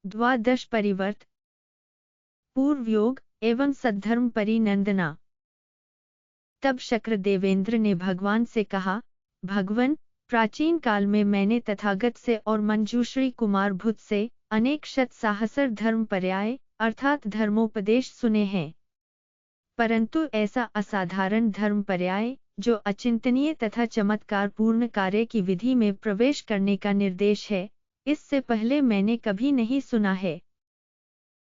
द्वादश परिवर्त, पूर्व योग एवं सद्धर्म परिनंदना। तब शक्र देवेंद्र ने भगवान से कहा, भगवन, प्राचीन काल में मैंने तथागत से और मंजूश्री कुमार भूत से अनेक शत सहस्र धर्म पर्याय अर्थात धर्मोपदेश सुने हैं, परंतु ऐसा असाधारण धर्म पर्याय जो अचिंतनीय तथा चमत्कार पूर्ण कार्य की विधि में प्रवेश करने का निर्देश है, इससे पहले मैंने कभी नहीं सुना है।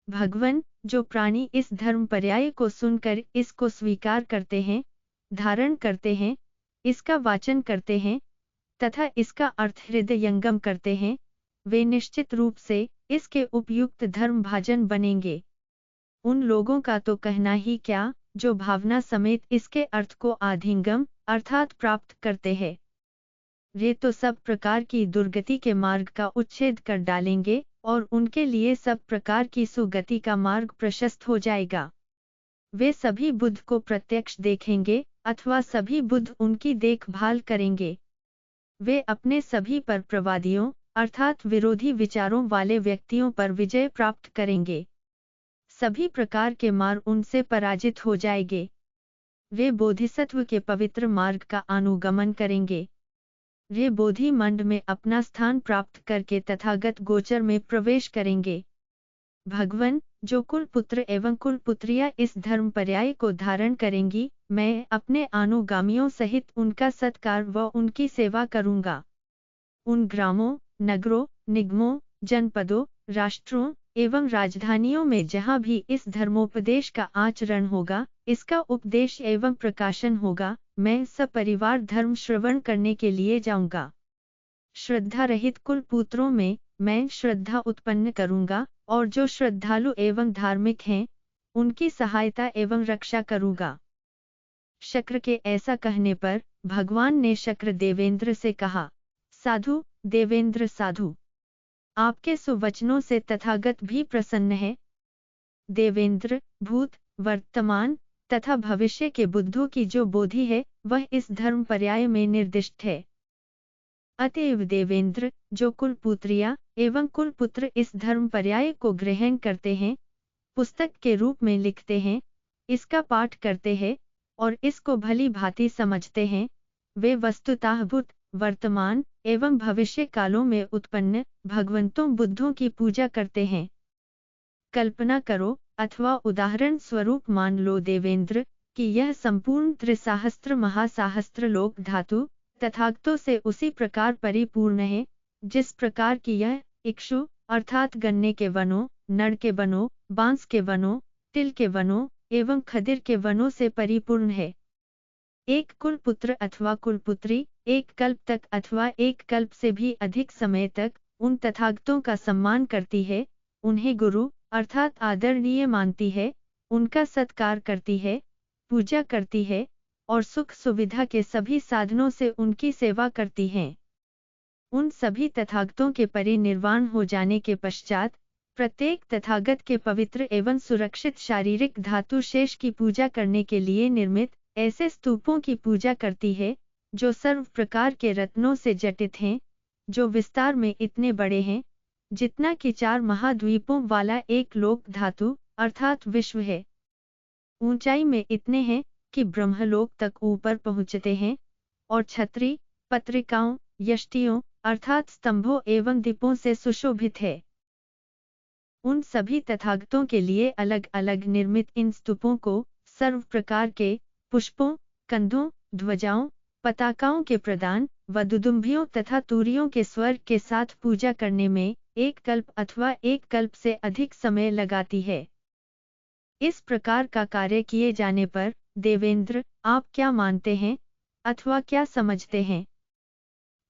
भगवन, जो प्राणी इस धर्म पर्याय को सुनकर इसको स्वीकार करते हैं, धारण करते हैं, इसका वाचन करते हैं तथा इसका अर्थ हृदयंगम करते हैं, वे निश्चित रूप से इसके उपयुक्त धर्म भाजन बनेंगे। उन लोगों का तो कहना ही क्या, जो भावना समेत इसके अर्थ को आधिंगम अर्थात प्राप्त करते हैं। वे तो सब प्रकार की दुर्गति के मार्ग का उच्छेद कर डालेंगे और उनके लिए सब प्रकार की सुगति का मार्ग प्रशस्त हो जाएगा। वे सभी बुद्ध को प्रत्यक्ष देखेंगे अथवा सभी बुद्ध उनकी देखभाल करेंगे। वे अपने सभी पर प्रवादियों अर्थात विरोधी विचारों वाले व्यक्तियों पर विजय प्राप्त करेंगे। सभी प्रकार के मार्ग उनसे पराजित हो जाएंगे। वे बोधिसत्व के पवित्र मार्ग का अनुगमन करेंगे। वे बोधि मंड में अपना स्थान प्राप्त करके तथागत गोचर में प्रवेश करेंगे। भगवन, जो कुलपुत्र एवं कुलपुत्रियां इस धर्म पर्याय को धारण करेंगी, मैं अपने अनुगामियों सहित उनका सत्कार व उनकी सेवा करूंगा। उन ग्रामों, नगरों, निगमों, जनपदों, राष्ट्रों एवं राजधानियों में जहाँ भी इस धर्मोपदेश का आचरण होगा, इसका उपदेश एवं प्रकाशन होगा, मैं सपरिवार धर्म श्रवण करने के लिए जाऊंगा। श्रद्धा रहित कुलपुत्रों में मैं श्रद्धा उत्पन्न करूंगा और जो श्रद्धालु एवं धार्मिक हैं, उनकी सहायता एवं रक्षा करूंगा। शक्र के ऐसा कहने पर भगवान ने शक्र देवेंद्र से कहा, साधु देवेंद्र साधु, आपके सुवचनों से तथागत भी प्रसन्न है। देवेंद्र, भूत, वर्तमान तथा भविष्य के बुद्धों की जो बोधि है, वह इस धर्म पर्याय में निर्दिष्ट है। अतएव देवेंद्र, जो कुलपुत्रियां एवं कुलपुत्र इस धर्म पर्याय को ग्रहण करते हैं, पुस्तक के रूप में लिखते हैं, इसका पाठ करते हैं और इसको भली भांति समझते हैं, वे वस्तुतः भूत, वर्तमान एवं भविष्य कालों में उत्पन्न भगवंतों बुद्धों की पूजा करते हैं। कल्पना करो अथवा उदाहरण स्वरूप मान लो देवेंद्र कि यह संपूर्ण त्रिसहस्त्र महासहस्त्र लोक धातु तथागतों से उसी प्रकार परिपूर्ण है, जिस प्रकार की यह इक्षु अर्थात गन्ने के वनों, नड़ के वनों, बांस के वनों, तिल के वनों एवं खदिर के वनों से परिपूर्ण है। एक कुलपुत्र अथवा कुलपुत्री एक कल्प तक अथवा एक कल्प से भी अधिक समय तक उन तथागतों का सम्मान करती है, उन्हें गुरु अर्थात आदरणीय मानती है, उनका सत्कार करती है, पूजा करती है और सुख सुविधा के सभी साधनों से उनकी सेवा करती है। उन सभी तथागतों के परिनिर्वाण हो जाने के पश्चात प्रत्येक तथागत के पवित्र एवं सुरक्षित शारीरिक धातु शेष की पूजा करने के लिए निर्मित ऐसे स्तूपों की पूजा करती है, जो सर्व प्रकार के रत्नों से जटित हैं, जो विस्तार में इतने बड़े हैं, जितना कि 4 महाद्वीपों वाला एक लोक धातु अर्थात विश्व है। ऊंचाई में इतने हैं कि ब्रह्मलोक तक ऊपर पहुँचते हैं और छत्री, पत्रिकाओं, यष्टियों अर्थात स्तंभों एवं दीपों से सुशोभित है। उन सभी तथागतों के लिए अलग अलग निर्मित इन स्तूपों को सर्व प्रकार के पुष्पों, कंधों, ध्वजाओं, पताकाओं के प्रदान व दुदुम्भियों तथा तूरियों के स्वर के साथ पूजा करने में एक कल्प अथवा एक कल्प से अधिक समय लगाती है। इस प्रकार का कार्य किए जाने पर देवेंद्र, आप क्या मानते हैं अथवा क्या समझते हैं?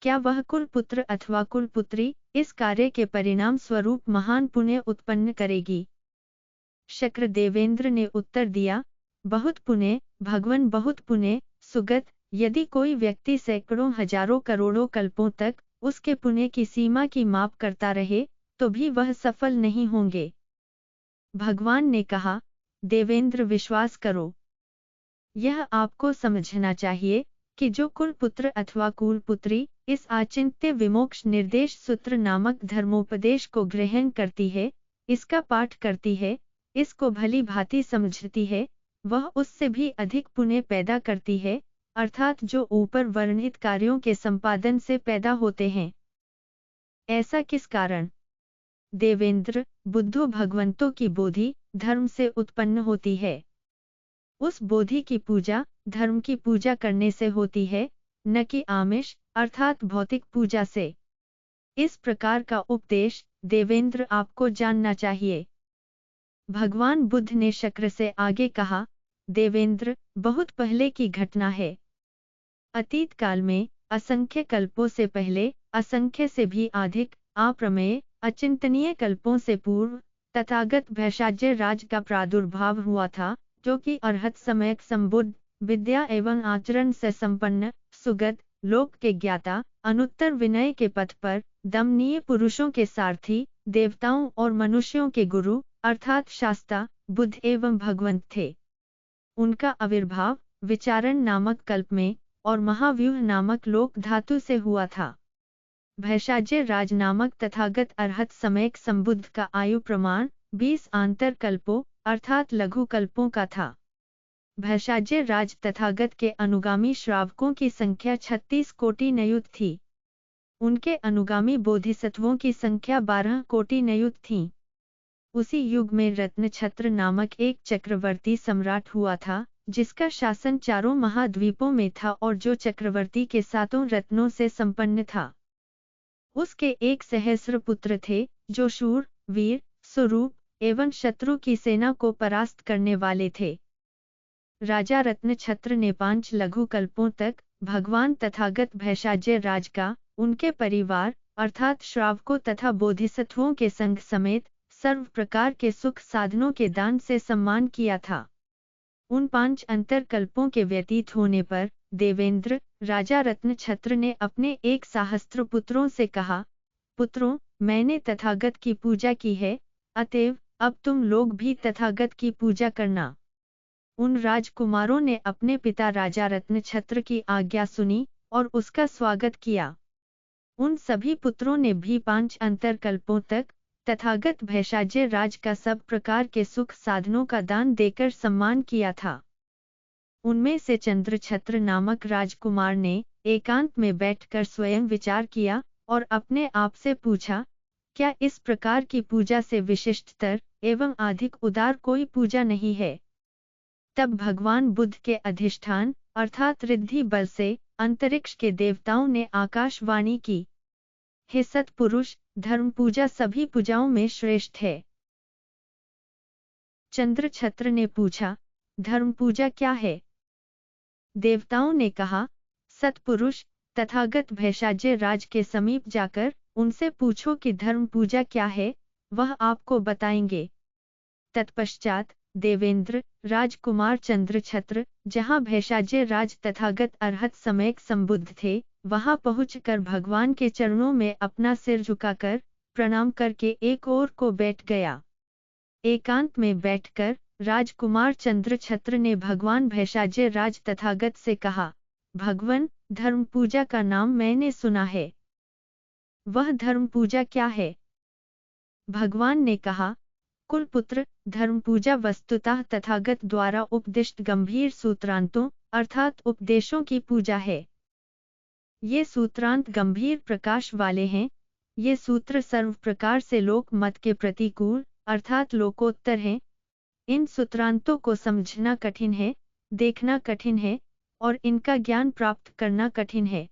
क्या वह कुलपुत्र अथवा कुलपुत्री इस कार्य के परिणाम स्वरूप महान पुण्य उत्पन्न करेगी? शक्र देवेंद्र ने उत्तर दिया, बहुत पुण्य भगवन, बहुत पुण्य सुगत। यदि कोई व्यक्ति सैकड़ों हजारों करोड़ों कल्पों तक उसके पुण्य की सीमा की माप करता रहे, तो भी वह सफल नहीं होंगे। भगवान ने कहा, देवेंद्र विश्वास करो। यह आपको समझना चाहिए कि जो कुलपुत्र अथवा कुलपुत्री इस आचिंत्य विमोक्ष निर्देश सूत्र नामक धर्मोपदेश को ग्रहण करती है, इसका पाठ करती है, इसको भली भांति समझती है, वह उससे भी अधिक पुण्य पैदा करती है, अर्थात जो ऊपर वर्णित कार्यों के संपादन से पैदा होते हैं। ऐसा किस कारण? देवेंद्र, बुद्धो भगवंतों की बोधि धर्म से उत्पन्न होती है। उस बोधि की पूजा धर्म की पूजा करने से होती है, न कि आमिष अर्थात भौतिक पूजा से। इस प्रकार का उपदेश देवेंद्र आपको जानना चाहिए। भगवान बुद्ध ने शक्र से आगे कहा, देवेंद्र, बहुत पहले की घटना है। अतीत काल में, असंख्य कल्पों से पहले, असंख्य से भी अधिक, अप्रमेय, अचिंतनीय कल्पों से पूर्व, तथागत भैषाज्य राज का प्रादुर्भाव हुआ था, जो कि अरहत सम्यक संबुद्ध, विद्या एवं आचरण से संपन्न, सुगत, लोक के ज्ञाता, अनुत्तर विनय के पथ पर, दमनीय पुरुषों के सारथी, देवताओं और मनुष्यों के गुरु, अर्थात शास्ता, बुद्ध एवं भगवंत थे। उनका आविर्भाव विचारण नामक कल्प में और महाव्यूह नामक लोक धातु से हुआ था। भैषाज्य राज नामक तथागत अरहत सम्यक संबुद्ध का आयु प्रमाण 20 आंतर कल्पों अर्थात लघु कल्पों का था। भैषाज्य राज तथागत के अनुगामी श्रावकों की संख्या 36 कोटि नयुत थी। उनके अनुगामी बोधिसत्वों की संख्या 12 कोटि नयुत थी। उसी युग में रत्नछत्र नामक एक चक्रवर्ती सम्राट हुआ था, जिसका शासन चारों महाद्वीपों में था और जो चक्रवर्ती के 7 रत्नों से संपन्न था। उसके एक सहस्र पुत्र थे, जो शूर, वीर, स्वरूप एवं शत्रु की सेना को परास्त करने वाले थे। राजा रत्नछत्र ने 5 लघु कल्पों तक भगवान तथागत भैषाज्य राज का, उनके परिवार अर्थात श्रावकों तथा बोधिसत्वों के संग समेत सर्व प्रकार के सुख साधनों के दान से सम्मान किया था। उन 5 अंतरकल्पों के व्यतीत होने पर देवेंद्र, राजा रत्नछत्र ने अपने 1 सहस्त्र पुत्रों से कहा, पुत्रों, मैंने तथागत की पूजा की है, अतएव अब तुम लोग भी तथागत की पूजा करना। उन राजकुमारों ने अपने पिता राजा रत्नछत्र की आज्ञा सुनी और उसका स्वागत किया। उन सभी पुत्रों ने भी 5 अंतरकल्पों तक तथागत भैषाज्य राज का सब प्रकार के सुख साधनों का दान देकर सम्मान किया था। उनमें से चंद्रछत्र नामक राजकुमार ने एकांत में बैठकर स्वयं विचार किया और अपने आप से पूछा, क्या इस प्रकार की पूजा से विशिष्टतर एवं अधिक उदार कोई पूजा नहीं है? तब भगवान बुद्ध के अधिष्ठान अर्थात रिद्धि बल से अंतरिक्ष के देवताओं ने आकाशवाणी की, हे सत्पुरुष, धर्म पूजा सभी पूजाओं में श्रेष्ठ है। चंद्रछत्र ने पूछा, धर्म पूजा क्या है? देवताओं ने कहा, सत्पुरुष, तथागत भैषाज्य राज के समीप जाकर उनसे पूछो कि धर्म पूजा क्या है, वह आपको बताएंगे। तत्पश्चात देवेंद्र, राजकुमार चंद्रछत्र, जहाँ भैषाज्य राज तथागत अरहत सम्यक संबुद्ध थे, वहां पहुंचकर भगवान के चरणों में अपना सिर झुकाकर प्रणाम करके एक ओर को बैठ गया। एकांत में बैठकर राजकुमार चंद्रछत्र ने भगवान भैषाज्य राज तथागत से कहा, भगवन, धर्म पूजा का नाम मैंने सुना है। वह धर्म पूजा क्या है? भगवान ने कहा, कुलपुत्र, धर्म पूजा वस्तुतः तथागत द्वारा उपदिष्ट गंभीर सूत्रांतों अर्थात उपदेशों की पूजा है। ये सूत्रांत गंभीर प्रकाश वाले हैं। ये सूत्र सर्व प्रकार से लोक मत के प्रतिकूल अर्थात लोकोत्तर हैं। इन सूत्रांतों को समझना कठिन है, देखना कठिन है और इनका ज्ञान प्राप्त करना कठिन है।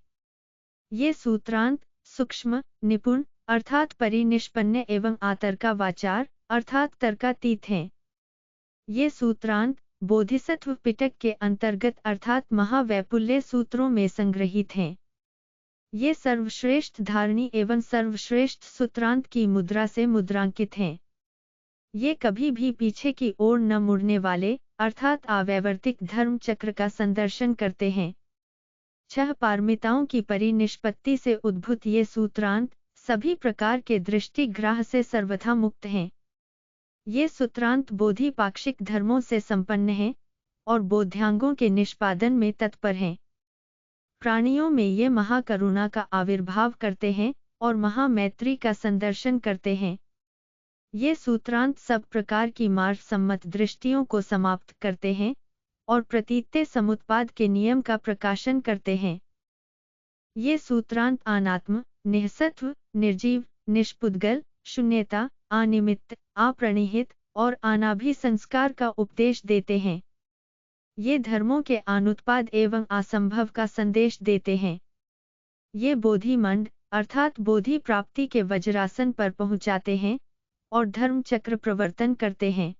ये सूत्रांत सूक्ष्म, निपुण अर्थात परिनिष्पन्न एवं आतर्का वाचार अर्थात तर्कातीत हैं। ये सूत्रांत बोधिसत्व पिटक के अंतर्गत अर्थात महावैपुल्य सूत्रों में संग्रहित हैं। ये सर्वश्रेष्ठ धारणी एवं सर्वश्रेष्ठ सूत्रांत की मुद्रा से मुद्रांकित हैं। ये कभी भी पीछे की ओर न मुड़ने वाले अर्थात अवैवर्तिक धर्म चक्र का संदर्शन करते हैं। 6 पारमिताओं की परिनिष्पत्ति से उद्भूत ये सूत्रांत सभी प्रकार के दृष्टिग्राह से सर्वथा मुक्त हैं। ये सूत्रांत बोधि पाक्षिक धर्मों से संपन्न हैं और बोध्यांगों के निष्पादन में तत्पर हैं। प्राणियों में ये महाकरुणा का आविर्भाव करते हैं और महामैत्री का संदर्शन करते हैं। ये सूत्रांत सब प्रकार की मार्ग सम्मत दृष्टियों को समाप्त करते हैं और प्रतीत्य समुत्पाद के नियम का प्रकाशन करते हैं। ये सूत्रांत अनात्म, निःसत्व, निर्जीव, निष्पुद्गल, शून्यता, अनिमित्त, अप्रणिहित और अनाभिसंस्कार का उपदेश देते हैं। ये धर्मों के अनुत्पाद एवं असंभव का संदेश देते हैं। ये बोधिमंड अर्थात बोधि प्राप्ति के वज्रासन पर पहुंचाते हैं और धर्म चक्र प्रवर्तन करते हैं।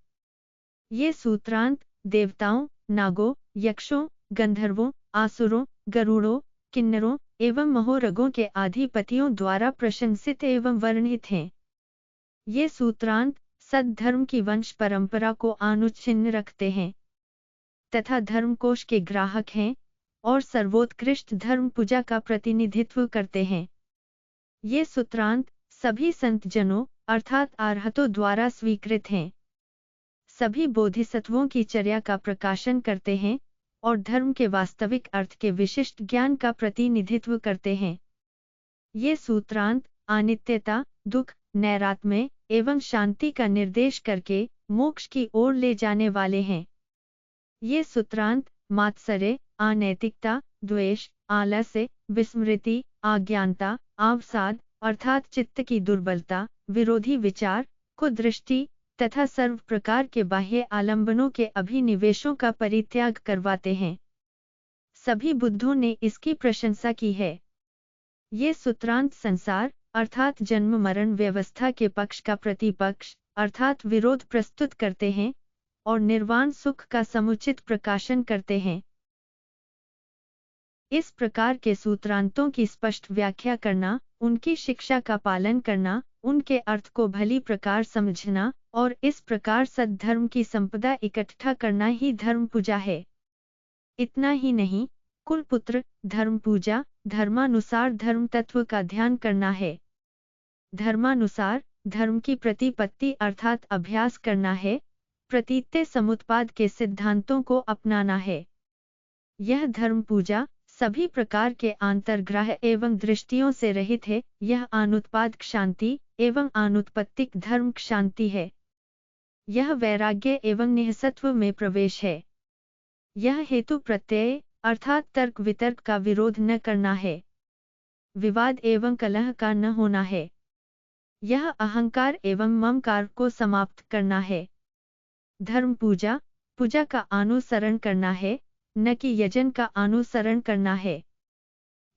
ये सूत्रांत देवताओं, नागों, यक्षों, गंधर्वों, आसुरों, गरुड़ों, किन्नरों एवं महोरगों के अधिपतियों द्वारा प्रशंसित एवं वर्णित हैं। ये सूत्रांत सद्धर्म की वंश परंपरा को अनुच्छिन्न रखते हैं तथा धर्मकोश के ग्राहक हैं और सर्वोत्कृष्ट धर्म पूजा का प्रतिनिधित्व करते हैं। ये सूत्रांत सभी संतजनों अर्थात अरहतों द्वारा स्वीकृत हैं। सभी बोधिसत्वों की चर्या का प्रकाशन करते हैं और धर्म के वास्तविक अर्थ के विशिष्ट ज्ञान का प्रतिनिधित्व करते हैं। ये सूत्रांत अनित्यता, दुख, नैरात्म्य एवं शांति का निर्देश करके मोक्ष की ओर ले जाने वाले हैं। ये सूत्रांत मात्सर्य, अनैतिकता, द्वेष, आलस्य, विस्मृति, अज्ञानता, अवसाद अर्थात चित्त की दुर्बलता, विरोधी विचार, कुदृष्टि तथा सर्व प्रकार के बाह्य आलंबनों के अभिनिवेशों का परित्याग करवाते हैं। सभी बुद्धों ने इसकी प्रशंसा की है। ये सूत्रांत संसार अर्थात जन्म मरण व्यवस्था के पक्ष का प्रतिपक्ष अर्थात विरोध प्रस्तुत करते हैं और निर्वाण सुख का समुचित प्रकाशन करते हैं। इस प्रकार के सूत्रांतों की स्पष्ट व्याख्या करना, उनकी शिक्षा का पालन करना, उनके अर्थ को भली प्रकार समझना और इस प्रकार सद्धर्म की संपदा इकट्ठा करना ही धर्म पूजा है। इतना ही नहीं, कुलपुत्र धर्म पूजा धर्मानुसार धर्म तत्व का ध्यान करना है। धर्मानुसार धर्म की प्रतिपत्ति अर्थात अभ्यास करना है, प्रतीत्य समुत्पाद के सिद्धांतों को अपनाना है। यह धर्म पूजा सभी प्रकार के आंतरग्रह एवं दृष्टियों से रहित है। यह अनुत्पाद क्षांति एवं अनुत्पत्तिक धर्म क्षांति है। यह वैराग्य एवं निःसत्व में प्रवेश है। यह हेतु प्रत्यय अर्थात तर्क वितर्क का विरोध न करना है। विवाद एवं कलह का न होना है। यह अहंकार एवं ममकार को समाप्त करना है। धर्म पूजा पूजा का अनुसरण करना है, न कि यजन का अनुसरण करना है।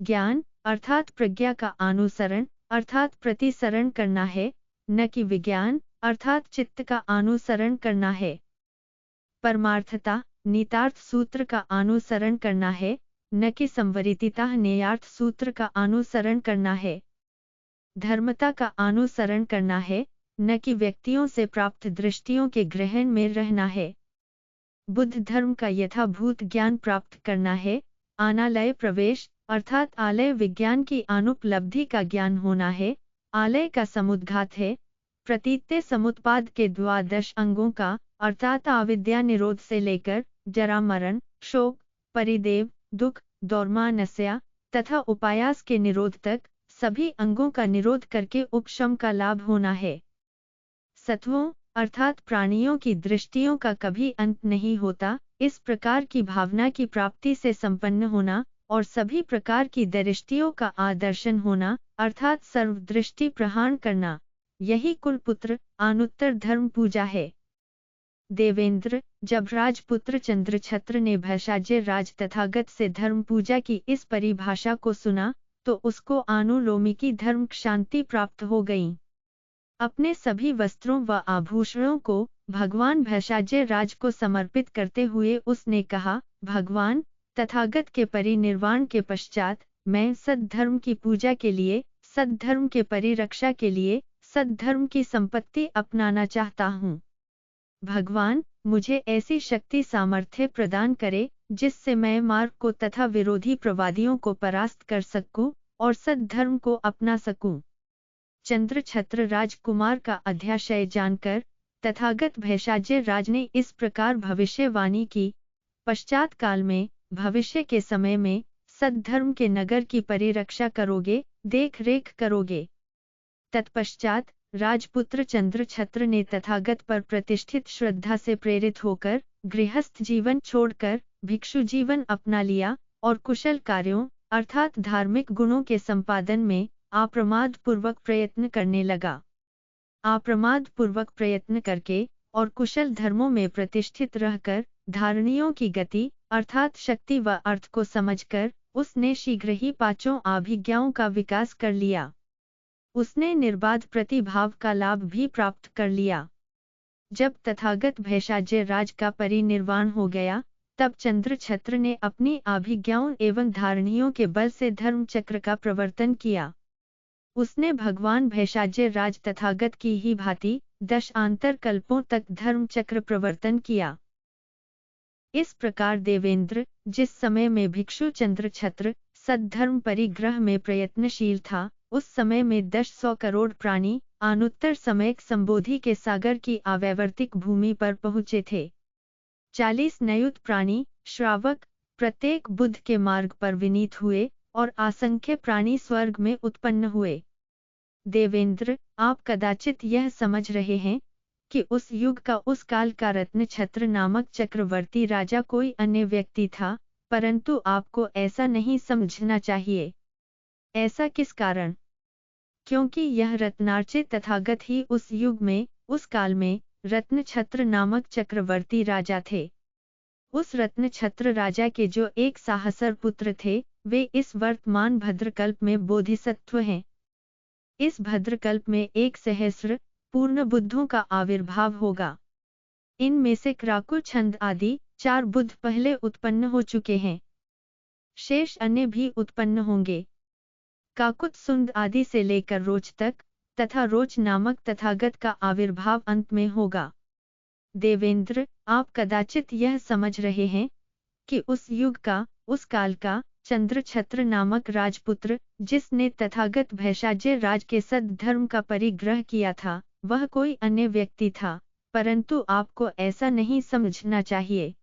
ज्ञान अर्थात प्रज्ञा का अनुसरण अर्थात प्रतिसरण करना है, न कि विज्ञान अर्थात चित्त का अनुसरण करना है। परमार्थता नीतार्थ सूत्र का अनुसरण करना है, न कि संवरितिता न्यायार्थ सूत्र का अनुसरण करना है। धर्मता का अनुसरण करना है, न कि व्यक्तियों से प्राप्त दृष्टियों के ग्रहण में रहना है। बुद्ध धर्म का यथाभूत ज्ञान प्राप्त करना है। अनालय प्रवेश अर्थात आलय विज्ञान की अनुपलब्धि का ज्ञान होना है। आलय का समुद्घात है। प्रतीत्य समुत्पाद के द्वादश अंगों का अर्थात अविद्या निरोध से लेकर जरा मरण, शोक, परिदेव, दुख, दौर्मानस्या तथा उपायास के निरोध तक सभी अंगों का निरोध करके उपशम का लाभ होना है। सत्वों अर्थात प्राणियों की दृष्टियों का कभी अंत नहीं होता, इस प्रकार की भावना की प्राप्ति से संपन्न होना और सभी प्रकार की दृष्टियों का आदर्शन होना अर्थात सर्वदृष्टि प्रहार करना, यही कुलपुत्र अनुत्तर धर्म पूजा है। देवेंद्र जब राजपुत्र चंद्रछत्र ने भैषाज्य राज तथागत से धर्म पूजा की इस परिभाषा को सुना तो उसको अनुलोमिकी धर्म शांति प्राप्त हो गई। अपने सभी वस्त्रों व आभूषणों को भगवान भैषाज्य राज को समर्पित करते हुए उसने कहा, भगवान तथागत के परिनिर्वाण के पश्चात मैं सद्धर्म की पूजा के लिए, सद्धर्म के परिरक्षा के लिए, सद्धर्म की संपत्ति अपनाना चाहता हूँ। भगवान मुझे ऐसी शक्ति सामर्थ्य प्रदान करे जिससे मैं मार्ग को तथा विरोधी प्रवादियों को परास्त कर सकूं और सद्धर्म को अपना सकूं। चंद्रछत्र राजकुमार का अध्याशय जानकर तथागत भैषाज्य राज ने इस प्रकार भविष्यवाणी की, पश्चात काल में भविष्य के समय में सद्धर्म के नगर की परिरक्षा करोगे, देख रेख करोगे। तत्पश्चात राजपुत्र चंद्रछत्र ने तथागत पर प्रतिष्ठित श्रद्धा से प्रेरित होकर गृहस्थ जीवन छोड़कर भिक्षु जीवन अपना लिया और कुशल कार्यों अर्थात धार्मिक गुणों के संपादन में अप्रमाद पूर्वक प्रयत्न करने लगा। अप्रमाद पूर्वक प्रयत्न करके और कुशल धर्मों में प्रतिष्ठित रहकर धारणियों की गति अर्थात शक्ति व अर्थ को समझकर उसने शीघ्र ही पांचों अभिज्ञाओं का विकास कर लिया। उसने निर्बाध प्रतिभाव का लाभ भी प्राप्त कर लिया। जब तथागत भेषाज्य राज का परिनिर्वाण हो गया, तब चंद्रछत्र ने अपनी अभिज्ञाओं एवं धारणियों के बल से धर्म चक्र का प्रवर्तन किया। उसने भगवान भेषाज्य राज तथागत की ही भांति 10 कल्पों तक धर्म चक्र प्रवर्तन किया। इस प्रकार देवेंद्र जिस समय में भिक्षु चंद्रछत्र सद्धर्म परिग्रह में प्रयत्नशील था, उस समय में 10 करोड़ प्राणी अनुत्तर समयक संबोधि के सागर की अवैवर्तिक भूमि पर पहुँचे थे। 40 नयुत प्राणी श्रावक प्रत्येक बुद्ध के मार्ग पर विनीत हुए और असंख्य प्राणी स्वर्ग में उत्पन्न हुए। देवेंद्र, आप कदाचित यह समझ रहे हैं कि उस युग का उस काल का रत्नछत्र नामक चक्रवर्ती राजा कोई अन्य व्यक्ति था, परंतु आपको ऐसा नहीं समझना चाहिए। ऐसा किस कारण? क्योंकि यह रत्नार्चित तथागत ही उस युग में उस काल में रत्नछत्र नामक चक्रवर्ती राजा थे। उस रत्नछत्र राजा के जो एक साहसर पुत्र थे, वे इस वर्तमान भद्रकल्प में बोधिसत्व हैं। इस भद्रकल्प में 1 सहस्र पूर्ण बुद्धों का आविर्भाव होगा। इनमें से क्राकु छंद आदि 4 बुद्ध पहले उत्पन्न हो चुके हैं। शेष अन्य भी उत्पन्न होंगे। काकुत सुंद आदि से लेकर रोच तक तथा रोच नामक तथागत का आविर्भाव अंत में होगा। देवेंद्र, आप कदाचित यह समझ रहे हैं कि उस युग का उस काल का चंद्रछत्र नामक राजपुत्र जिसने तथागत भेषाज्य राज के सद्धर्म का परिग्रह किया था, वह कोई अन्य व्यक्ति था, परंतु आपको ऐसा नहीं समझना चाहिए।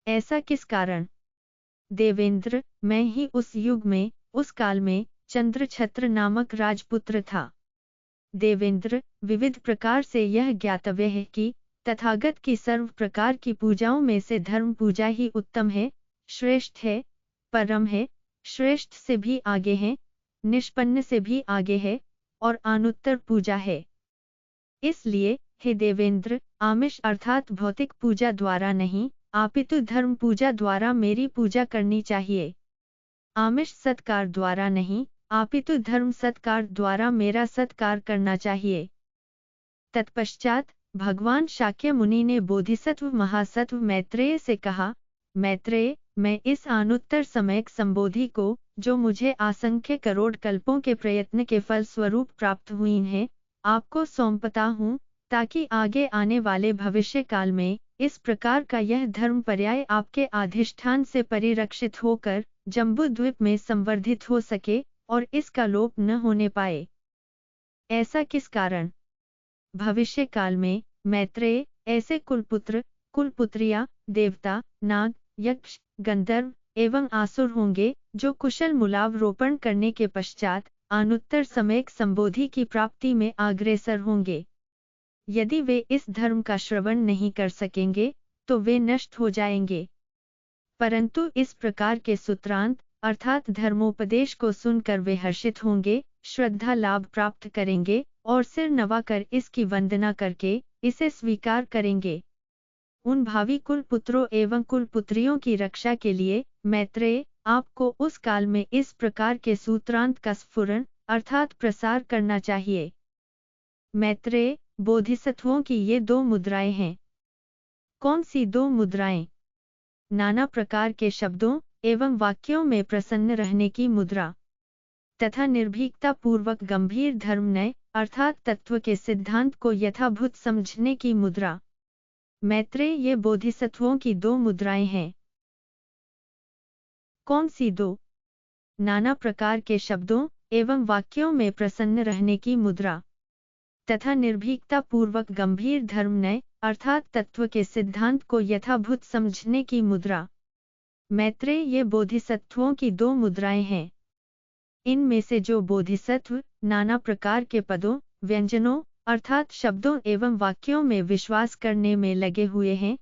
ऐसा किस कारण? देवेंद्र, मैं ही उस युग में उस काल में चंद्रछत्र नामक राजपुत्र था। देवेंद्र, विविध प्रकार से यह ज्ञातव्य है कि तथागत की सर्व प्रकार की पूजाओं में से धर्म पूजा ही उत्तम है, श्रेष्ठ है, परम है, श्रेष्ठ से भी आगे है, निष्पन्न से भी आगे है और अनुत्तर पूजा है। इसलिए हे देवेंद्र, आमिष अर्थात भौतिक पूजा द्वारा नहीं, अपितु धर्म पूजा द्वारा मेरी पूजा करनी चाहिए। आमिष सत्कार द्वारा नहीं, अपितु धर्म सत्कार द्वारा मेरा सत्कार करना चाहिए। तत्पश्चात भगवान शाक्य मुनि ने बोधिसत्व महासत्व मैत्रेय से कहा, मैत्रेय, मैं इस अनुत्तर समयक संबोधि को, जो मुझे असंख्य करोड़ कल्पों के प्रयत्न के फल स्वरूप प्राप्त हुई हैं, आपको सौंपता हूँ, ताकि आगे आने वाले भविष्य काल में इस प्रकार का यह धर्म पर्याय आपके अधिष्ठान से परिरक्षित होकर जम्बू द्वीप में संवर्धित हो सके और इसका लोप न होने पाए। ऐसा किस कारण? भविष्य काल में मैत्रेय ऐसे कुलपुत्र कुलपुत्रियां देवता नाग यक्ष गंधर्व एवं आसुर होंगे जो कुशल मूलावरोपण करने के पश्चात अनुत्तर समयक संबोधि की प्राप्ति में अग्रसर होंगे। यदि वे इस धर्म का श्रवण नहीं कर सकेंगे तो वे नष्ट हो जाएंगे, परंतु इस प्रकार के सूत्रांत अर्थात धर्मोपदेश को सुनकर वे हर्षित होंगे, श्रद्धा लाभ प्राप्त करेंगे और सिर नवाकर इसकी वंदना करके इसे स्वीकार करेंगे। उन भावी कुलपुत्रों एवं कुलपुत्रियों की रक्षा के लिए मैत्रेय आपको उस काल में इस प्रकार के सूत्रांत का स्फुरण अर्थात प्रसार करना चाहिए। मैत्रेय, बोधिसत्वों की ये 2 मुद्राएं हैं। कौन सी 2 मुद्राएं? नाना प्रकार के शब्दों एवं वाक्यों में प्रसन्न रहने की मुद्रा तथा निर्भीकता पूर्वक गंभीर धर्मन्याय अर्थात तत्व के सिद्धांत को यथाभूत समझने की मुद्रा। मैत्रेय, ये बोधिसत्वों की 2 मुद्राएं हैं। कौन सी 2? नाना प्रकार के शब्दों एवं वाक्यों में प्रसन्न रहने की मुद्रा तथा निर्भीकता पूर्वक गंभीर धर्मन्याय अर्थात तत्व के सिद्धांत को यथाभूत समझने की मुद्रा। मैत्रेय, ये बोधिसत्वों की 2 मुद्राएं हैं। इनमें से जो बोधिसत्व नाना प्रकार के पदों व्यंजनों अर्थात शब्दों एवं वाक्यों में विश्वास करने में लगे हुए हैं,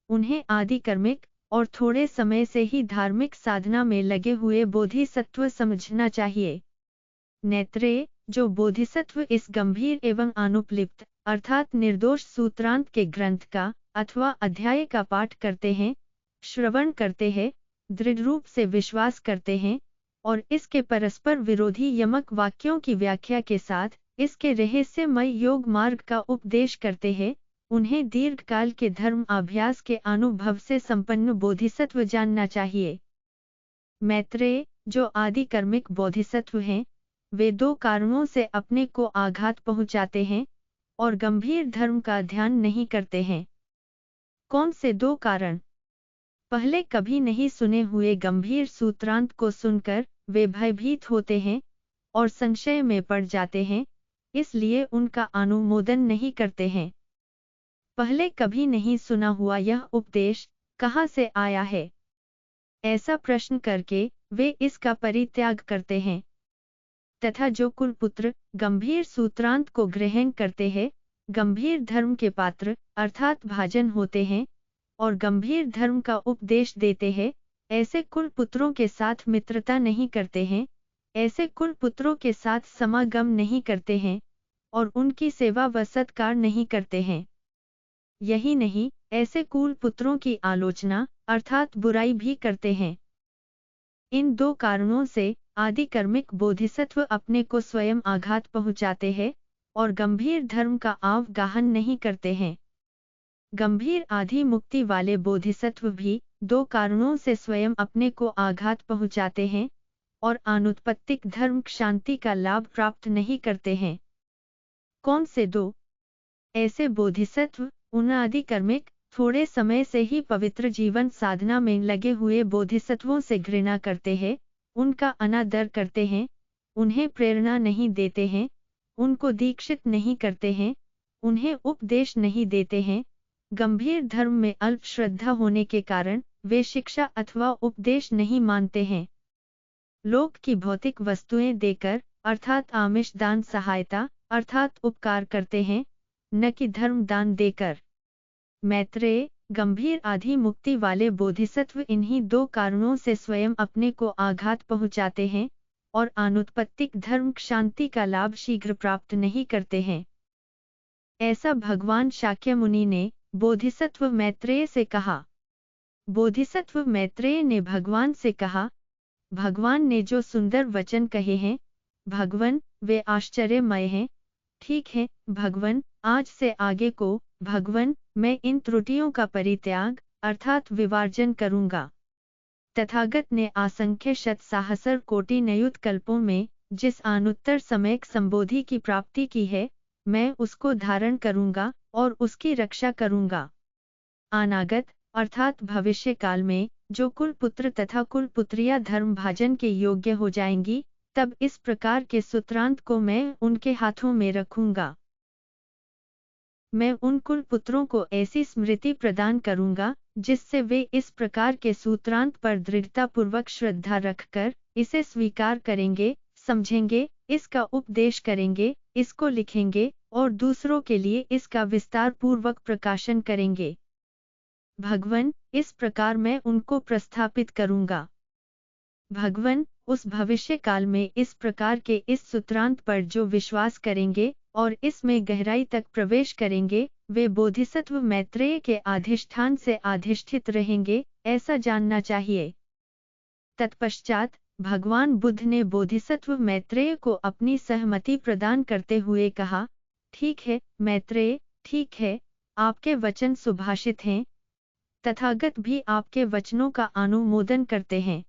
उन्हें आदि कर्मिक और थोड़े समय से ही धार्मिक साधना में लगे हुए बोधिसत्व समझना चाहिए। नेत्रेय, जो बोधिसत्व इस गंभीर एवं अनुपलिप्त अर्थात निर्दोष सूत्रांत के ग्रंथ का अथवा अध्याय का पाठ करते हैं, श्रवण करते हैं, दृढ़ रूप से विश्वास करते हैं और इसके परस्पर विरोधी यमक वाक्यों की व्याख्या के साथ इसके रहस्यमय योग मार्ग का उपदेश करते हैं, उन्हें दीर्घकाल के धर्म अभ्यास के अनुभव से संपन्न बोधिसत्व जानना चाहिए। मैत्रेय, जो आदि कर्मिक बोधिसत्व हैं, वे दो कारणों से अपने को आघात पहुंचाते हैं और गंभीर धर्म का ध्यान नहीं करते हैं। कौन से दो कारण? पहले कभी नहीं सुने हुए गंभीर सूत्रांत को सुनकर वे भयभीत होते हैं और संशय में पड़ जाते हैं, इसलिए उनका अनुमोदन नहीं करते हैं। पहले कभी नहीं सुना हुआ यह उपदेश कहाँ से आया है, ऐसा प्रश्न करके वे इसका परित्याग करते हैं। तथा जो कुलपुत्र गंभीर सूत्रांत को ग्रहण करते हैं, गंभीर धर्म के पात्र अर्थात भाजन होते हैं और गंभीर धर्म का उपदेश देते हैं, ऐसे कुलपुत्रों के साथ मित्रता नहीं करते हैं, ऐसे कुलपुत्रों के साथ समागम नहीं करते हैं और उनकी सेवा व सत्कार नहीं करते हैं। यही नहीं, ऐसे कुलपुत्रों की आलोचना अर्थात बुराई भी करते हैं। इन दो कारणों से आदि कर्मिक बोधिसत्व अपने को स्वयं आघात पहुंचाते हैं और गंभीर धर्म का अवगाहन नहीं करते हैं। गंभीर आधि मुक्ति वाले बोधिसत्व भी दो कारणों से स्वयं अपने को आघात पहुंचाते हैं और अनुत्पत्तिक धर्म शांति का लाभ प्राप्त नहीं करते हैं। कौन से दो? ऐसे बोधिसत्व उन आदि कर्मिक थोड़े समय से ही पवित्र जीवन साधना में लगे हुए बोधिसत्वों से घृणा करते हैं, उनका अनादर करते हैं, उन्हें प्रेरणा नहीं देते हैं, उनको दीक्षित नहीं करते हैं, उन्हें उपदेश नहीं देते हैं। गंभीर धर्म में अल्प श्रद्धा होने के कारण वे शिक्षा अथवा उपदेश नहीं मानते हैं। लोक की भौतिक वस्तुएं देकर अर्थात आमिष दान सहायता अर्थात उपकार करते हैं, न कि धर्म दान देकर। मैत्रेय, गंभीर आधि मुक्ति वाले बोधिसत्व इन्हीं दो कारणों से स्वयं अपने को आघात पहुंचाते हैं और अनुत्पत्तिक धर्म शांति का लाभ शीघ्र प्राप्त नहीं करते हैं। ऐसा भगवान शाक्यमुनि ने बोधिसत्व मैत्रेय से कहा। बोधिसत्व मैत्रेय ने भगवान से कहा, भगवान ने जो सुंदर वचन कहे हैं, भगवन, वे आश्चर्यमय हैं। ठीक है भगवन, आज से आगे को भगवन मैं इन त्रुटियों का परित्याग अर्थात विवर्जन करूंगा। तथागत ने असंख्य शत सहस्र कोटि नयुत कल्पों में जिस अनुत्तर सम्यक संबोधि की प्राप्ति की है, मैं उसको धारण करूंगा और उसकी रक्षा करूंगा। अनागत अर्थात भविष्य काल में जो कुलपुत्र तथा कुलपुत्रियां धर्म भाजन के योग्य हो जाएंगी, तब इस प्रकार के सूत्रांत को मैं उनके हाथों में रखूंगा। मैं उन कुलपुत्रों को ऐसी स्मृति प्रदान करूंगा जिससे वे इस प्रकार के सूत्रांत पर दृढ़तापूर्वक श्रद्धा रखकर इसे स्वीकार करेंगे, समझेंगे, इसका उपदेश करेंगे, इसको लिखेंगे और दूसरों के लिए इसका विस्तार पूर्वक प्रकाशन करेंगे। भगवन, इस प्रकार मैं उनको प्रस्थापित करूंगा। भगवन, उस भविष्य काल में इस प्रकार के इस सूत्रांत पर जो विश्वास करेंगे और इसमें गहराई तक प्रवेश करेंगे, वे बोधिसत्व मैत्रेय के अधिष्ठान से अधिष्ठित रहेंगे, ऐसा जानना चाहिए। तत्पश्चात भगवान बुद्ध ने बोधिसत्व मैत्रेय को अपनी सहमति प्रदान करते हुए कहा, ठीक है मैत्रेय, ठीक है, आपके वचन सुभाषित हैं, तथागत भी आपके वचनों का अनुमोदन करते हैं।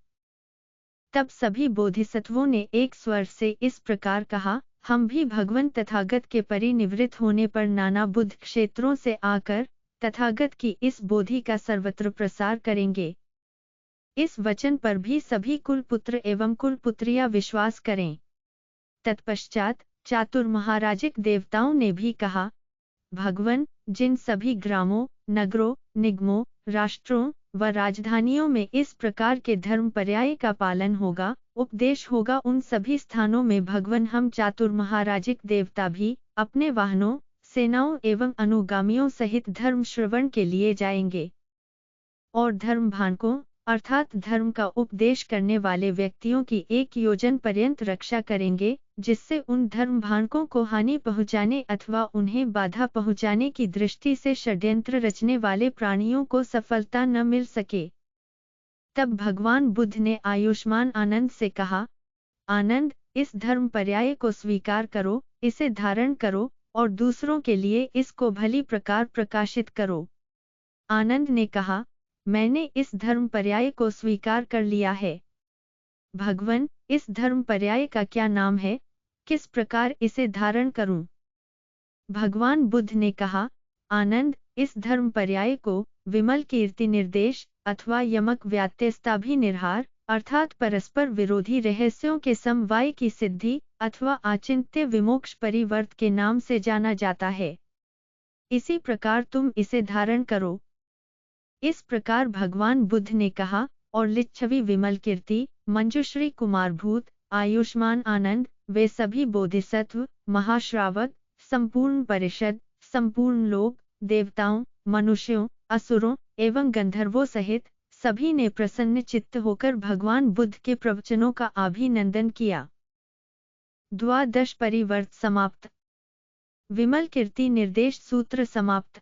तब सभी बोधिसत्वों ने एक स्वर से इस प्रकार कहा, हम भी भगवान तथागत के परिनिवृत्त होने पर नाना बुद्ध क्षेत्रों से आकर तथागत की इस बोधि का सर्वत्र प्रसार करेंगे। इस वचन पर भी सभी कुलपुत्र एवं कुलपुत्रियां विश्वास करें। तत्पश्चात चातुर महाराजिक देवताओं ने भी कहा, भगवान, जिन सभी ग्रामों, नगरों, निगमों, राष्ट्रों व राजधानियों में इस प्रकार के धर्म पर्याय का पालन होगा, उपदेश होगा, उन सभी स्थानों में भगवान हम चातुर महाराजिक देवता भी अपने वाहनों सेनाओं एवं अनुगामियों सहित धर्म श्रवण के लिए जाएंगे। और धर्मभानकों अर्थात धर्म का उपदेश करने वाले व्यक्तियों की 1 योजन पर्यंत रक्षा करेंगे, जिससे उन धर्मभानकों को हानि पहुंचाने अथवा उन्हें बाधा पहुंचाने की दृष्टि से षड्यंत्र रचने वाले प्राणियों को सफलता न मिल सके। तब भगवान बुद्ध ने आयुष्मान आनंद से कहा, आनंद, इस धर्म पर्याय को स्वीकार करो, इसे धारण करो और दूसरों के लिए इसको भली प्रकार प्रकाशित करो। आनंद ने कहा, मैंने इस धर्म पर्याय को स्वीकार कर लिया है। भगवन, इस धर्म पर्याय का क्या नाम है, किस प्रकार इसे धारण करूं? भगवान बुद्ध ने कहा, आनंद, इस धर्म पर्याय को विमल कीर्ति निर्देश अथवा यमक व्यात्यस्ताभिनिर्हार अर्थात परस्पर विरोधी रहस्यों के समवाय की सिद्धि अथवा आचिंत्य विमोक्ष परिवर्त के नाम से जाना जाता है। इसी प्रकार तुम इसे धारण करो। इस प्रकार भगवान बुद्ध ने कहा और लिच्छवी विमल कीर्ति, मंजुश्री कुमारभूत, आयुष्मान आनंद, वे सभी बोधिसत्व, महाश्रावक, संपूर्ण परिषद, संपूर्ण लोक, देवताओं, मनुष्यों, असुरों एवं गंधर्वों सहित सभी ने प्रसन्न चित्त होकर भगवान बुद्ध के प्रवचनों का अभिनंदन किया। द्वादश परिवर्त समाप्त। विमल कीर्ति निर्देश सूत्र समाप्त।